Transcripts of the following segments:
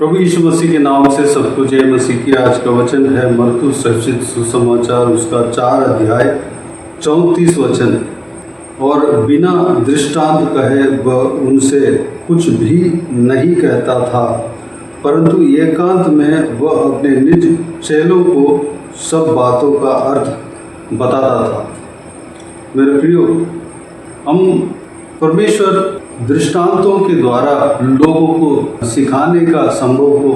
प्रभु यीशु मसीह के नाम से सबको जय मसीह की। आज का वचन है मरकुस रचित सुसमाचार उसका 4 अध्याय 34 वचन। और बिना दृष्टांत कहे वह उनसे कुछ भी नहीं कहता था, परंतु एकांत में वह अपने निज चेलों को सब बातों का अर्थ बताता था। मेरे प्रियो, हम परमेश्वर दृष्टांतों के द्वारा लोगों को सिखाने का संभव को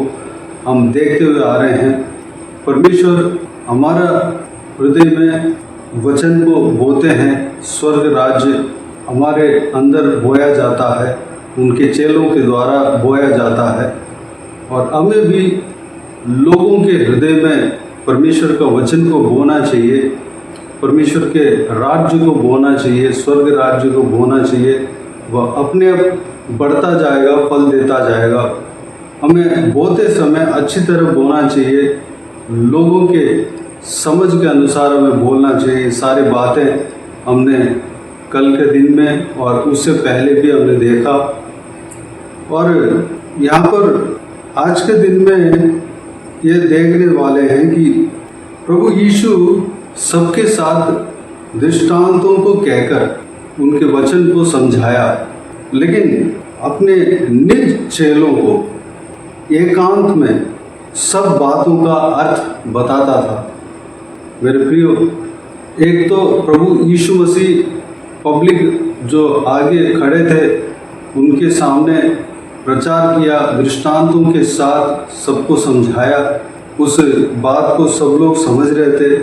हम देखते हुए आ रहे हैं। परमेश्वर हमारा हृदय में वचन को बोते हैं, स्वर्ग राज्य हमारे अंदर बोया जाता है, उनके चेलों के द्वारा बोया जाता है। और हमें भी लोगों के हृदय में परमेश्वर का वचन को बोना चाहिए, परमेश्वर के राज्य को बोना चाहिए, स्वर्ग राज्य को बोना चाहिए। वह अपने आप बढ़ता जाएगा, फल देता जाएगा। हमें बोते समय अच्छी तरह बोना चाहिए, लोगों के समझ के अनुसार हमें बोलना चाहिए। सारी बातें हमने कल के दिन में और उससे पहले भी हमने देखा। और यहाँ पर आज के दिन में ये देखने वाले हैं कि प्रभु यीशु सबके साथ दृष्टांतों को कहकर उनके वचन को समझाया, लेकिन अपने निज चेलों को एकांत में सब बातों का अर्थ बताता था। मेरे प्रियो, एक तो प्रभु यीशु मसीह पब्लिक जो आगे खड़े थे उनके सामने प्रचार किया, दृष्टांतों के साथ सबको समझाया, उस बात को सब लोग समझ रहे थे।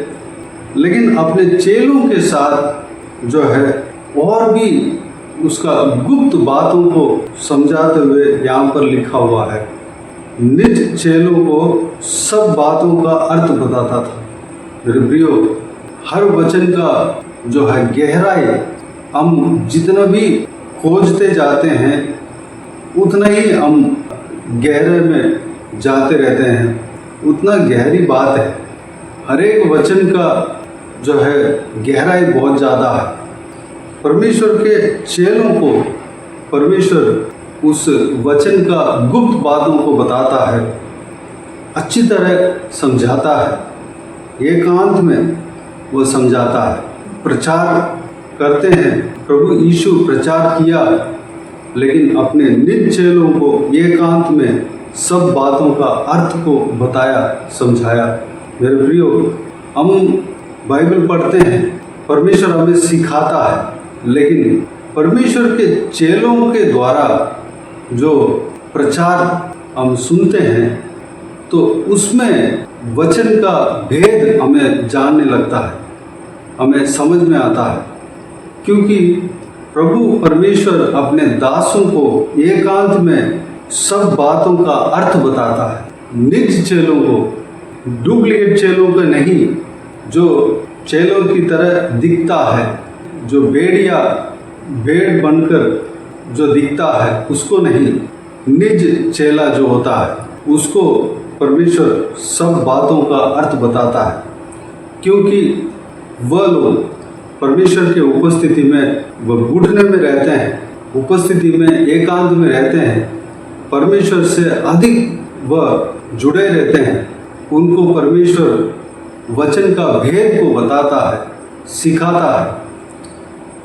लेकिन अपने चेलों के साथ जो है और भी उसका गुप्त बातों को समझाते हुए यहाँ पर लिखा हुआ है, निज चेलों को सब बातों का अर्थ बताता था। मेरे प्रियो, हर वचन का जो है गहराई हम जितना भी खोजते जाते हैं उतना ही हम गहरे में जाते रहते हैं, उतना गहरी बात है। हर एक वचन का जो है गहराई बहुत ज़्यादा है। परमेश्वर के चेलों को परमेश्वर उस वचन का गुप्त बातों को बताता है, अच्छी तरह समझाता है, एकांत में वो समझाता है, प्रचार करते हैं। प्रभु यीशु प्रचार किया, लेकिन अपने निज चेलों को एकांत में सब बातों का अर्थ को बताया, समझाया। मेरे प्रियो, हम बाइबल पढ़ते हैं, परमेश्वर हमें सिखाता है, लेकिन परमेश्वर के चेलों के द्वारा जो प्रचार हम सुनते हैं तो उसमें वचन का भेद हमें जानने लगता है, हमें समझ में आता है। क्योंकि प्रभु परमेश्वर अपने दासों को एकांत में सब बातों का अर्थ बताता है, निज चेलों को, डुप्लीकेट चेलों को नहीं, जो चेलों की तरह दिखता है, जो भेड़ बनकर जो दिखता है उसको नहीं, निज चेला जो होता है उसको परमेश्वर सब बातों का अर्थ बताता है। क्योंकि वह लोग परमेश्वर के उपस्थिति में वह घुटने में रहते हैं, उपस्थिति में एकांत में रहते हैं, परमेश्वर से अधिक वह जुड़े रहते हैं। उनको परमेश्वर वचन का भेद को बताता है, सिखाता है,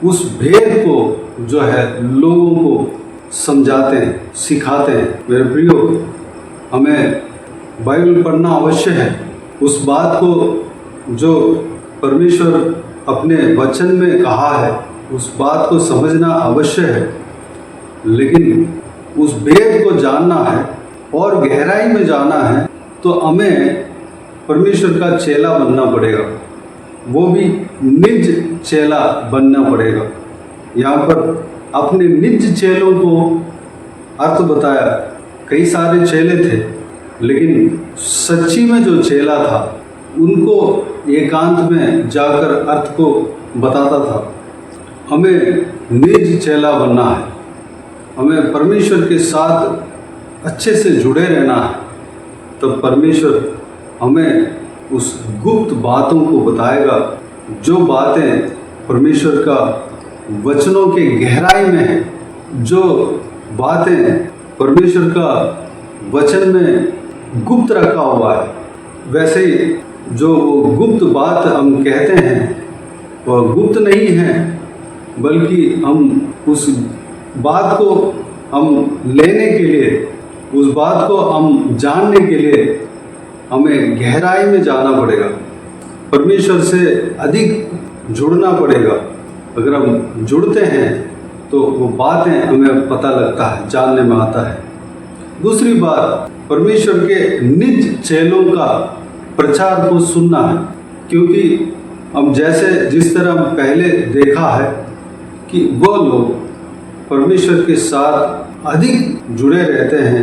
उस भेद को जो है लोगों को समझाते हैं, सिखाते हैं। मेरे प्रियो, हमें बाइबल पढ़ना अवश्य है, उस बात को जो परमेश्वर अपने वचन में कहा है उस बात को समझना अवश्य है, लेकिन उस भेद को जानना है और गहराई में जाना है तो हमें परमेश्वर का चेला बनना पड़ेगा, वो भी निज चेला बनना पड़ेगा। यहाँ पर अपने निज चेलों को अर्थ बताया। कई सारे चेले थे, लेकिन सच्ची में जो चेला था उनको एकांत में जाकर अर्थ को बताता था। हमें निज चेला बनना है, हमें परमेश्वर के साथ अच्छे से जुड़े रहना है, तो परमेश्वर हमें उस गुप्त बातों को बताएगा, जो बातें परमेश्वर का वचनों के गहराई में है, जो बातें परमेश्वर का वचन में गुप्त रखा हुआ है। वैसे जो गुप्त बात हम कहते हैं वह गुप्त नहीं है, बल्कि हम उस बात को हम लेने के लिए, उस बात को हम जानने के लिए हमें गहराई में जाना पड़ेगा, परमेश्वर से अधिक जुड़ना पड़ेगा। अगर हम जुड़ते हैं तो वो बातें हमें पता लगता है, जानने में आता है। दूसरी बात, परमेश्वर के निज चेलों का प्रचार को सुनना है, क्योंकि हम जिस तरह हम पहले देखा है कि वो लोग परमेश्वर के साथ अधिक जुड़े रहते हैं,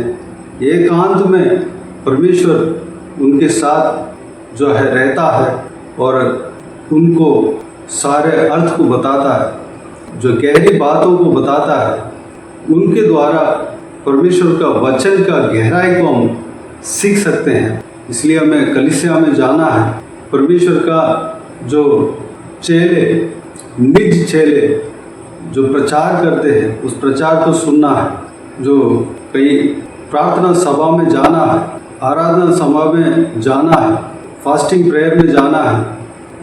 एकांत में परमेश्वर उनके साथ जो है रहता है और उनको सारे अर्थ को बताता है, जो गहरी बातों को बताता है। उनके द्वारा परमेश्वर का वचन का गहराई को हम सीख सकते हैं। इसलिए हमें कलीसिया में जाना है, परमेश्वर का जो चेले, निज चेले जो प्रचार करते हैं उस प्रचार को सुनना है। जो कई प्रार्थना सभा में जाना है, आराधना सभा में जाना है, फास्टिंग प्रेयर में जाना है,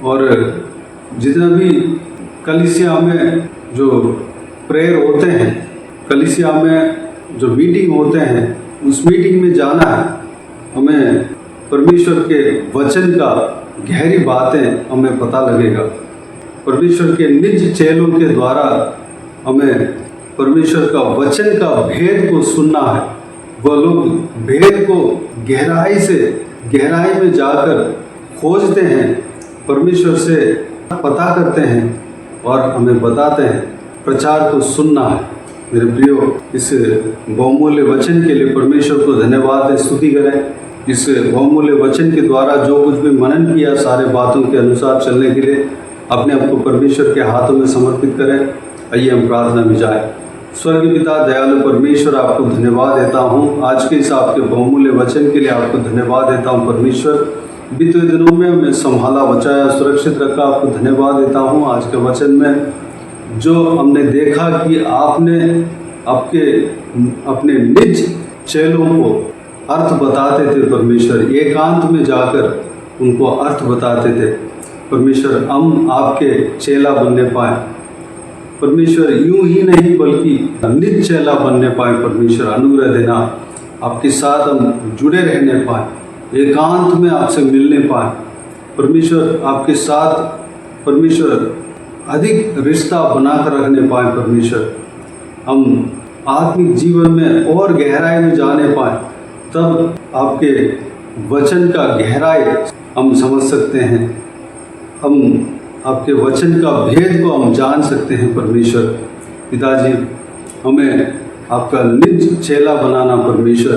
और जितना भी कलीसिया में जो प्रेयर होते हैं, कलीसिया में जो मीटिंग होते हैं, उस मीटिंग में जाना है। हमें परमेश्वर के वचन का गहरी बातें हमें पता लगेगा। परमेश्वर के निज चेलों के द्वारा हमें परमेश्वर का वचन का भेद को सुनना है। वह लोग भेद को गहराई में जाकर खोजते हैं, परमेश्वर से पता करते हैं और हमें बताते हैं। प्रचार को सुनना है। मेरे प्रियो, इस बहुमूल्य वचन के लिए परमेश्वर को धन्यवाद दें, स्तुति करें। इस बहुमूल्य वचन के द्वारा जो कुछ भी मनन किया, सारे बातों के अनुसार चलने के लिए अपने आप को परमेश्वर के हाथों में समर्पित करें। आइए हम प्रार्थना में जाएं। स्वर्गीय पिता, दयालु परमेश्वर, आपको धन्यवाद देता हूँ आज के इस आपके बहुमूल्य वचन के लिए। आपको धन्यवाद देता हूँ परमेश्वर, बीते दिनों में हमें संभाला, बचाया, सुरक्षित रखा। आपको धन्यवाद देता हूँ आज के वचन में जो हमने देखा कि आपने अपने निज चेलों को अर्थ बताते थे परमेश्वर, एकांत में जाकर उनको अर्थ बताते थे परमेश्वर। हम आपके चेला बनने पाए परमेश्वर, यूं ही नहीं बल्कि निज चेला बनने पाए परमेश्वर। अनुग्रह देना, आपके साथ हम जुड़े रहने पाए, एकांत में आपसे मिलने पाए परमेश्वर। आपके साथ परमेश्वर अधिक रिश्ता बनाकर रखने पाए परमेश्वर। हम आत्मिक जीवन में और गहराई में जाने पाए, तब आपके वचन का गहराई हम समझ सकते हैं। हम आपके वचन का भेद को हम जान सकते हैं परमेश्वर। पिताजी, हमें आपका निज चेला बनाना परमेश्वर।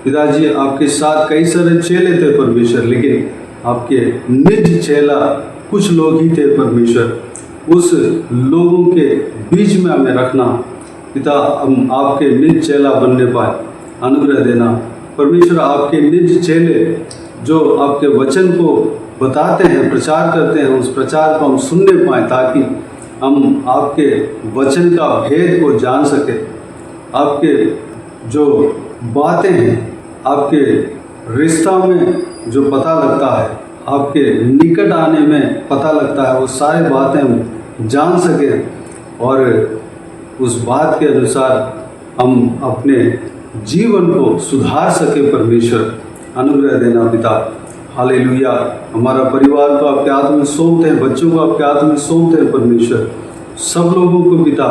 पिताजी, आपके साथ कई सारे चेले थे परमेश्वर, लेकिन आपके निज चेला कुछ लोग ही थे परमेश्वर। उस लोगों के बीच में हमें रखना पिता, हम आपके निज चेला बनने पाए। अनुग्रह देना परमेश्वर। आपके निज चेले जो आपके वचन को बताते हैं, प्रचार करते हैं, उस प्रचार को हम सुनने पाएँ, ताकि हम आपके वचन का भेद को जान सकें। आपके जो बातें हैं, आपके रिश्ता में जो पता लगता है, आपके निकट आने में पता लगता है, वो सारी बातें हम जान सकें और उस बात के अनुसार हम अपने जीवन को सुधार सके परमेश्वर। अनुग्रह देना पिता। हालेलुया। हमारा परिवार को आपके हाथ में सौंपते हैं, बच्चों को आपके हाथ में सौंपते हैं परमेश्वर। सब लोगों को पिता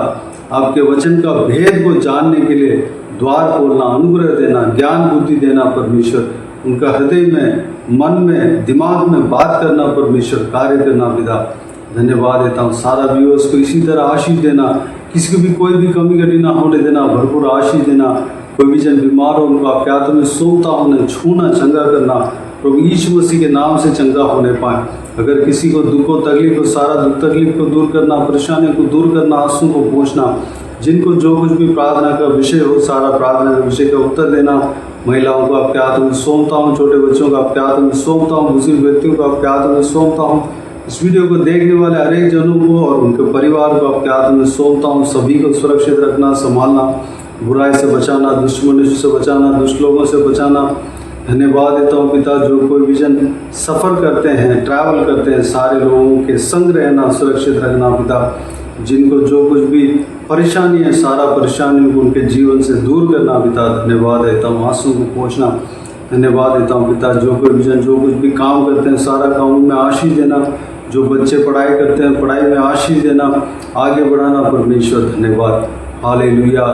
आपके वचन का भेद को जानने के लिए द्वार खोलना, अनुग्रह देना, ज्ञान बुद्धि देना परमेश्वर। उनका हृदय में, मन में, दिमाग में बात करना परमेश्वर, कार्य करना पिता। धन्यवाद देता हूँ। सारा व्यूअर्स को इसी तरह आशीष देना, किसी को भी कोई भी कमी घटी ना होने देना, भरपूर आशीष देना। कोई भी जन बीमार हो उनको आपके हाथों में सौंपता हूँ, उन्हें छूना, चंगा करना प्रभु यीशु मसीह के नाम से चंगा होने पाए। अगर किसी को दुख हो, तकलीफ हो, सारा दुख तकलीफ को दूर करना, परेशानियों को दूर करना, आंसू को पहुँचना। जिनको जो कुछ भी प्रार्थना का विषय हो, सारा प्रार्थना के विषय का उत्तर देना। महिलाओं को आपके हाथों में सौंपता हूँ, छोटे बच्चों को आपके हाथों में सौंपता हूँ, बुजुर्ग व्यक्तियों को आपके हाथों में सौंपता हूँ। इस वीडियो को देखने वाले हर एक जनों को और उनके परिवार को आपके हाथों में सौंपता हूँ। सभी को सुरक्षित रखना, संभालना। बुराई से बचाना, दुष्ट मनुष्य से बचाना, दुष्ट लोगों से बचाना। धन्यवाद देता हूँ पिता, जो कोई विजन सफ़र करते हैं, ट्रैवल करते हैं, सारे लोगों के संग रहना, सुरक्षित रखना पिता। जिनको जो कुछ भी परेशानी है, सारा परेशानी को उनके जीवन से दूर करना पिता। धन्यवाद देता हूँ, आंसू को पोंछना। धन्यवाद देता हूँ पिता, जो कोई विजन, जो कुछ भी काम करते हैं, सारा काम में आशीष देना। जो बच्चे पढ़ाई करते हैं, पढ़ाई में आशीष देना, आगे बढ़ाना परमेश्वर। धन्यवाद, हालेलुया।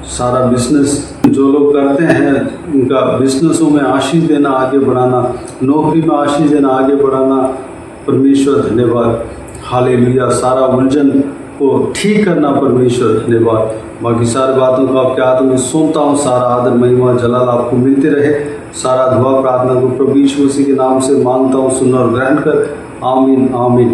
सारा बिजनेस जो लोग करते हैं, उनका बिजनेसों में आशीष देना, आगे बढ़ाना, नौकरी में आशीष देना, आगे बढ़ाना परमेश्वर। धन्यवाद, हालेलुया। सारा उलझन को ठीक करना परमेश्वर। धन्यवाद। बाकी सारी बातों को आपके हाथों में सौंपता हूँ। सारा आदर, महिमा, जलाल आपको मिलते रहे। सारा दुआ प्रार्थना को प्रभु यीशु मसीह के नाम से मांगता हूँ, सुन और ग्रहण कर। आमीन, आमीन।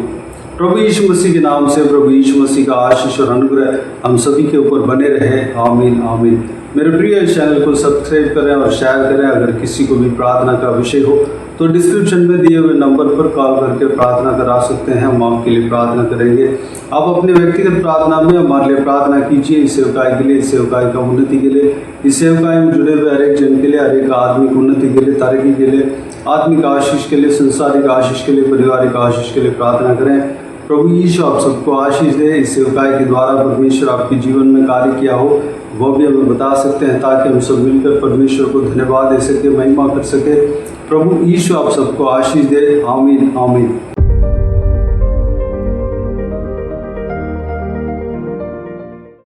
प्रभु यीशु मसीह के नाम से प्रभु यीशु मसीह का आशीष और अनुग्रह हम सभी के ऊपर बने रहे। आमीन, आमीन। मेरे प्रिय, इस चैनल को सब्सक्राइब करें और शेयर करें। अगर किसी को भी प्रार्थना का विषय हो तो डिस्क्रिप्शन में दिए हुए नंबर पर कॉल करके प्रार्थना करा सकते हैं। हम आपके लिए प्रार्थना करेंगे। आप अपने व्यक्तिगत प्रार्थना में हमारे लिए प्रार्थना कीजिए, इस सेवकाई के लिए, इस सेवकाई का उन्नति के लिए, इस सेवकाई में जुड़े हुए हर एक जन के लिए, हर एक आदमिक उन्नति के लिए, तरक्की के लिए, आत्मिक आशीष के लिए, संसारिक आशीष के लिए, पारिवारिक आशीष के लिए प्रार्थना करें। प्रभु यीशु आप सबको आशीष दे। इस सेवकाई के द्वारा परमेश्वर आपके जीवन में कार्य किया हो वो भी हमें बता सकते हैं, ताकि हम सब मिलकर परमेश्वर को धन्यवाद दे सके, महिमा कर सके। प्रभु यीशु आप सबको आशीष दे। आमीन, आमीन।